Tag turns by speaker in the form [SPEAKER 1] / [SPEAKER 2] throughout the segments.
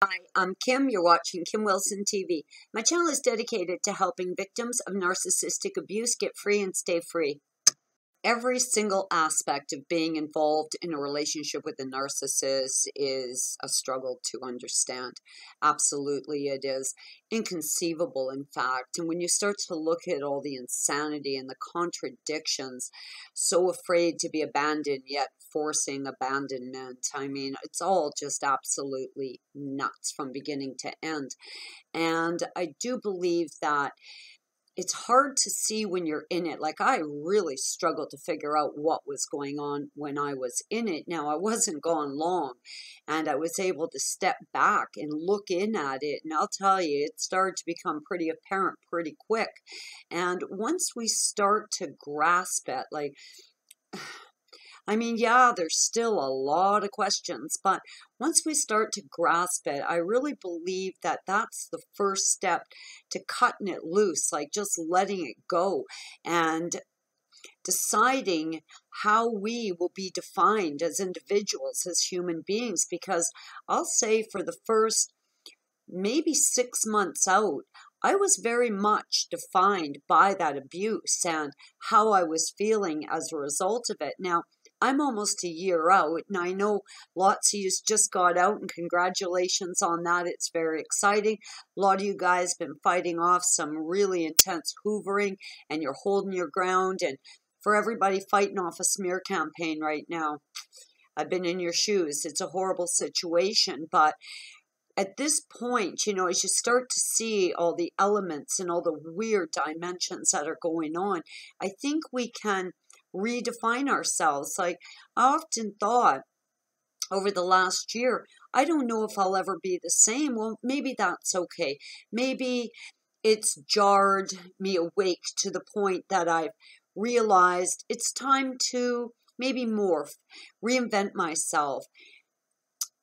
[SPEAKER 1] Hi, I'm Kim. You're watching Kim Wilson TV. My channel is dedicated to helping victims of narcissistic abuse get free and stay free. Every single aspect of being involved in a relationship with a narcissist is a struggle to understand. Absolutely, it is inconceivable, in fact. And when you start to look at all the insanity and the contradictions, so afraid to be abandoned, yet forcing abandonment, I mean, it's all just absolutely nuts from beginning to end. And I do believe that it's hard to see when you're in it. Like, I really struggled to figure out what was going on when I was in it. Now, I wasn't gone long, and I was able to step back and look in at it. And I'll tell you, it started to become pretty apparent pretty quick. And once we start to grasp it, like, I mean, yeah, there's still a lot of questions, but once we start to grasp it, I really believe that that's the first step to cutting it loose, like just letting it go and deciding how we will be defined as individuals, as human beings. Because I'll say for the first maybe 6 months out, I was very much defined by that abuse and how I was feeling as a result of it. Now, I'm almost a year out, and I know lots of you just got out, and congratulations on that. It's very exciting. A lot of you guys been fighting off some really intense hoovering, and you're holding your ground. And for everybody fighting off a smear campaign right now, I've been in your shoes. It's a horrible situation, but at this point, you know, as you start to see all the elements and all the weird dimensions that are going on, I think we can redefine ourselves. Like, I often thought over the last year, I don't know if I'll ever be the same. Well, maybe that's okay. Maybe it's jarred me awake to the point that I've realized it's time to maybe morph, reinvent myself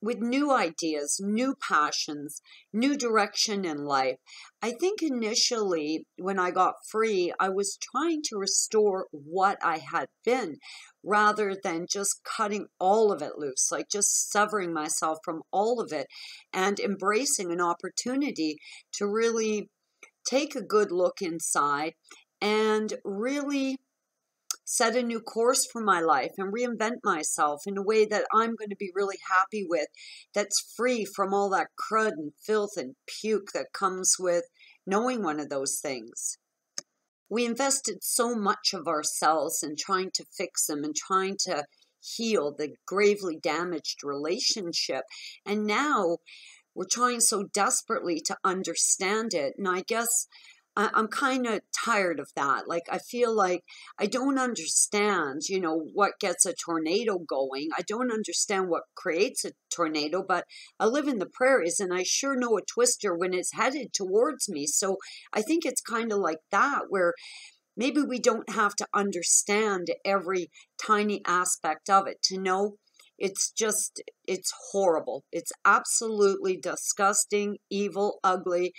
[SPEAKER 1] with new ideas, new passions, new direction in life. I think initially when I got free, I was trying to restore what I had been rather than just cutting all of it loose, like just severing myself from all of it and embracing an opportunity to really take a good look inside and really set a new course for my life and reinvent myself in a way that I'm going to be really happy with, that's free from all that crud and filth and puke that comes with knowing one of those things. We invested so much of ourselves in trying to fix them and trying to heal the gravely damaged relationship. And now we're trying so desperately to understand it. And I guess I'm kind of tired of that. Like, I feel like I don't understand, you know, what gets a tornado going. I don't understand what creates a tornado, but I live in the prairies and I sure know a twister when it's headed towards me. So I think it's kind of like that, where maybe we don't have to understand every tiny aspect of it to know it's horrible. It's absolutely disgusting, evil, ugly,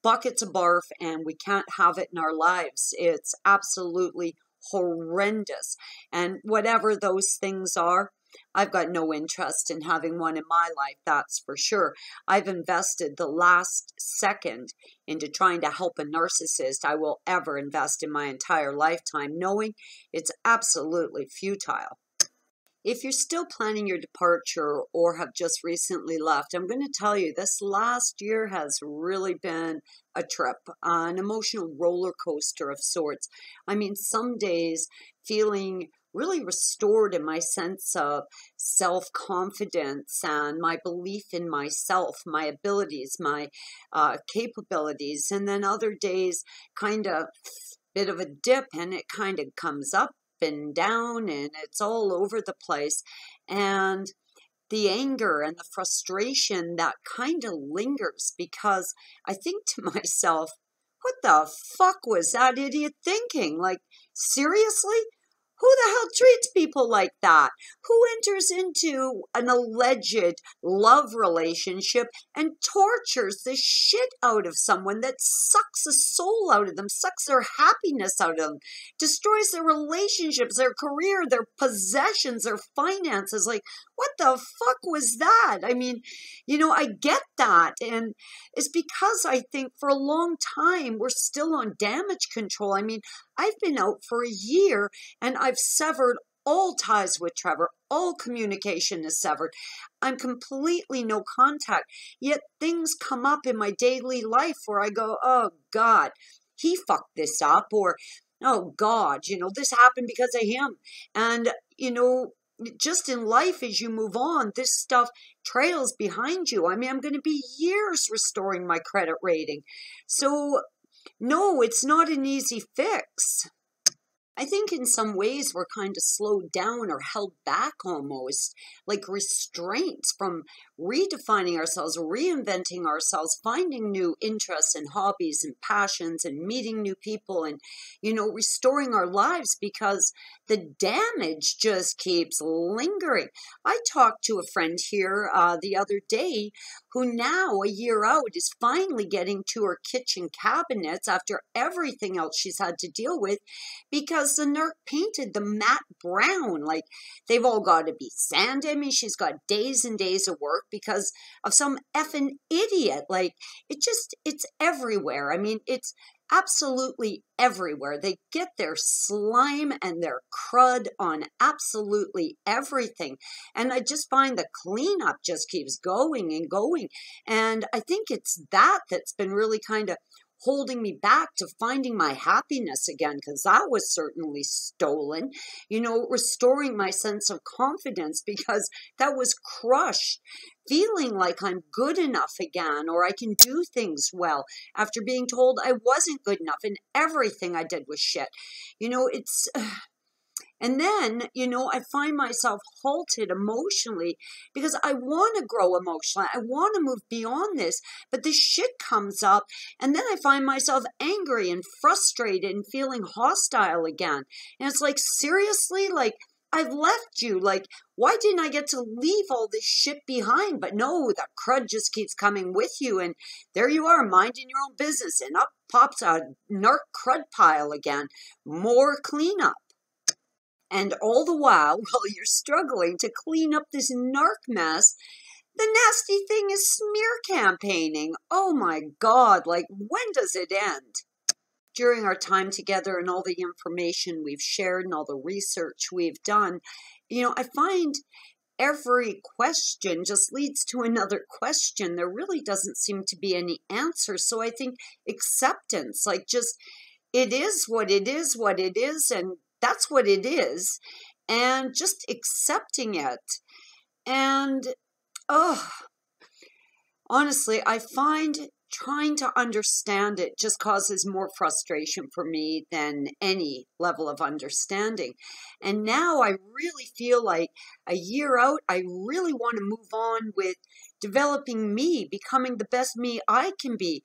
[SPEAKER 1] buckets of barf, and we can't have it in our lives. It's absolutely horrendous. And whatever those things are, I've got no interest in having one in my life, that's for sure. I've invested the last second into trying to help a narcissist I will ever invest in my entire lifetime, knowing it's absolutely futile. If you're still planning your departure or have just recently left, I'm going to tell you this last year has really been a trip, an emotional roller coaster of sorts. I mean, some days feeling really restored in my sense of self-confidence and my belief in myself, my abilities, my capabilities, and then other days kind of bit of a dip, and it kind of comes up and down and it's all over the place. And the anger and the frustration that kind of lingers, because I think to myself, what the fuck was that idiot thinking? Like, seriously? Who the hell treats people like that? Who enters into an alleged love relationship and tortures the shit out of someone, that sucks the soul out of them, sucks their happiness out of them, destroys their relationships, their career, their possessions, their finances? Like, what the fuck was that? I mean, I get that. And it's because I think for a long time we're still on damage control. I mean, I've been out for a year and I've severed all ties with Trevor. All communication is severed. I'm completely no contact. Yet things come up in my daily life where I go, oh God, he fucked this up. Or, oh God, this happened because of him. And, just in life, as you move on, this stuff trails behind you. I mean, I'm going to be years restoring my credit rating. So, no, it's not an easy fix. I think in some ways we're kind of slowed down or held back almost, like restraints from redefining ourselves, reinventing ourselves, finding new interests and hobbies and passions and meeting new people and, restoring our lives, because the damage just keeps lingering. I talked to a friend here the other day who now, a year out, is finally getting to her kitchen cabinets after everything else she's had to deal with, because the Narc painted the matte brown. Like, they've all got to be sanded. I mean, she's got days and days of work because of some effing idiot. Like, it's everywhere. I mean, it's absolutely everywhere. They get their slime and their crud on absolutely everything. And I just find the cleanup just keeps going and going. And I think it's that's been really kind of holding me back to finding my happiness again, because that was certainly stolen. Restoring my sense of confidence, because that was crushed. Feeling like I'm good enough again, or I can do things well, after being told I wasn't good enough and everything I did was shit. It's... And then, I find myself halted emotionally because I want to grow emotionally. I want to move beyond this, but this shit comes up, and then I find myself angry and frustrated and feeling hostile again. And it's like, seriously? Like, I've left you. Like, why didn't I get to leave all this shit behind? But no, the crud just keeps coming with you, and there you are, minding your own business, and up pops a narc crud pile again. More cleanup. And all the while you're struggling to clean up this narc mess, the nasty thing is smear campaigning. Oh my God, like, when does it end? During our time together and all the information we've shared and all the research we've done, I find every question just leads to another question. There really doesn't seem to be any answer. So I think acceptance, like, just, it is what it is, and that's what it is, and just accepting it. And, honestly, I find trying to understand it just causes more frustration for me than any level of understanding. And now I really feel like a year out, I really want to move on with developing me, becoming the best me I can be.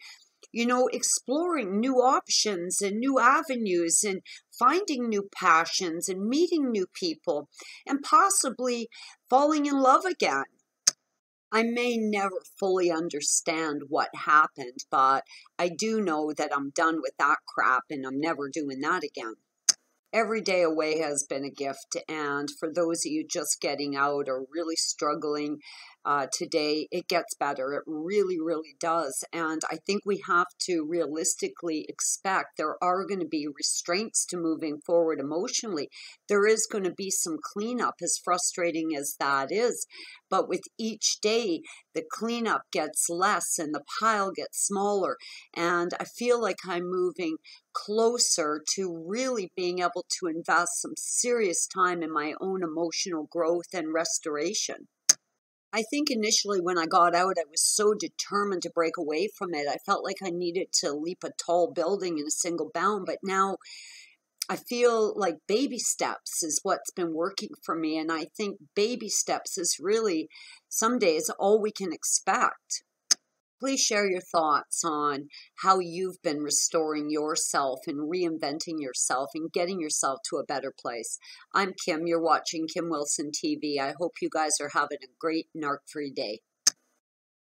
[SPEAKER 1] Exploring new options and new avenues and finding new passions and meeting new people and possibly falling in love again. I may never fully understand what happened, but I do know that I'm done with that crap and I'm never doing that again. Every day away has been a gift, and for those of you just getting out or really struggling today, it gets better. It really, really does. And I think we have to realistically expect there are going to be restraints to moving forward emotionally. There is going to be some cleanup, as frustrating as that is. But with each day, the cleanup gets less and the pile gets smaller. And I feel like I'm moving closer to really being able to invest some serious time in my own emotional growth and restoration. I think initially when I got out, I was so determined to break away from it. I felt like I needed to leap a tall building in a single bound, but now I feel like baby steps is what's been working for me. And I think baby steps is really some days all we can expect. Please share your thoughts on how you've been restoring yourself and reinventing yourself and getting yourself to a better place. I'm Kim. You're watching Kim Wilson TV. I hope you guys are having a great narc-free day.